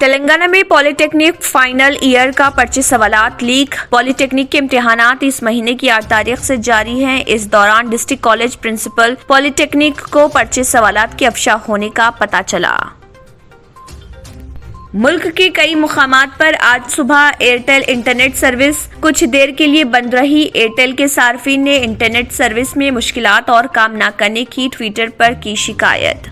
तेलंगाना में polytechnic final year का पर्चे सवालात लीक। पॉलिटेक्निक के इम्तिहानात इस महीने की 8 तारीख से जारी हैं। इस दौरान डिस्ट्रिक्ट कॉलेज प्रिंसिपल पॉलिटेक्निक को पर्चे सवालात के अफशा होने का पता चला। मुल्क के कई मुकामात पर आज सुबह एयरटेल इंटरनेट सर्विस कुछ देर के लिए बंद रही। एयरटेल के सार्फिन ने इंटरनेट सर्विस में मुश्किलात और काम न करने की ट्विटर पर की शिकायत।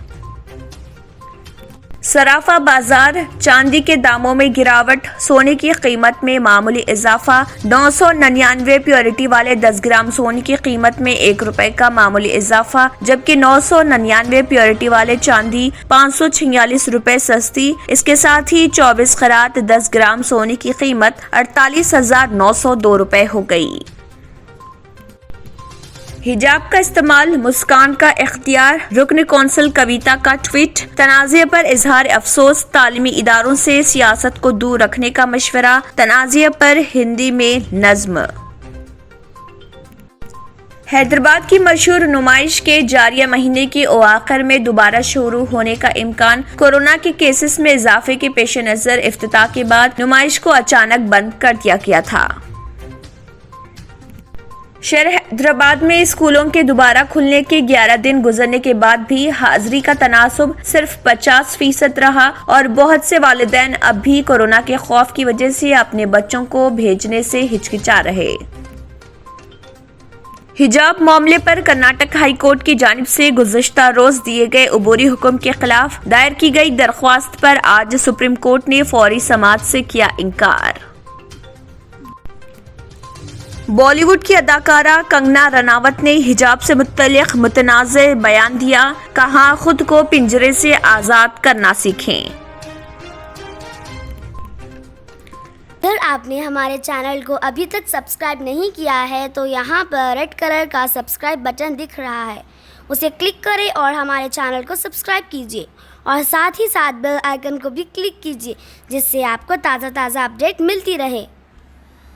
सराफा बाजार, चांदी के दामों में गिरावट, सोने की कीमत में मामूली इजाफा। 999 प्योरिटी वाले 10 ग्राम सोने की कीमत में ₹1 का मामूली इजाफा, जबकि 999 प्योरिटी वाले चांदी ₹546 सस्ती। इसके साथ ही 24 कैरेट 10 ग्राम सोने की कीमत ₹48,902 हो गई। हिजाब का इस्तेमाल मुस्कान का इख्तियार, रुकन कौंसिल कविता का ट्वीट। तनाज़े पर इजहार अफसोस, तालीमी इदारों से सियासत को दूर रखने का मशवरा। तनाज़े पर हिंदी में नज़्म। हैदराबाद की मशहूर नुमाइश के जारिया महीने के आखिर में दोबारा शुरू होने का इम्कान। कोरोना के केसेस में इजाफे के पेश नजर इफ्तिताह के बाद नुमाइश को अचानक बंद कर दिया गया था। शहर हैदराबाद में स्कूलों के दोबारा खुलने के 11 दिन गुजरने के बाद भी हाजिरी का तनासुब सिर्फ 50% रहा और बहुत से वालिदैन अब भी कोरोना के खौफ की वजह से अपने बच्चों को भेजने से हिचकिचा रहे। हिजाब मामले पर कर्नाटक हाई कोर्ट की जानिब से गुज़श्ता रोज दिए गए अबूरी हुक्म के खिलाफ दायर की गई दरख्वास्त पर आज सुप्रीम कोर्ट ने फौरी समाअत से किया इनकार। बॉलीवुड की अदाकारा कंगना रनावत ने हिजाब से मुत्तलिक मुतनाज़े बयान दिया। कहा, खुद को पिंजरे से आज़ाद करना सीखें। अगर आपने हमारे चैनल को अभी तक सब्सक्राइब नहीं किया है तो यहाँ पर रेड कलर का सब्सक्राइब बटन दिख रहा है, उसे क्लिक करें और हमारे चैनल को सब्सक्राइब कीजिए और साथ ही साथ बेल आइकन को भी क्लिक कीजिए, जिससे आपको ताज़ा अपडेट मिलती रहे।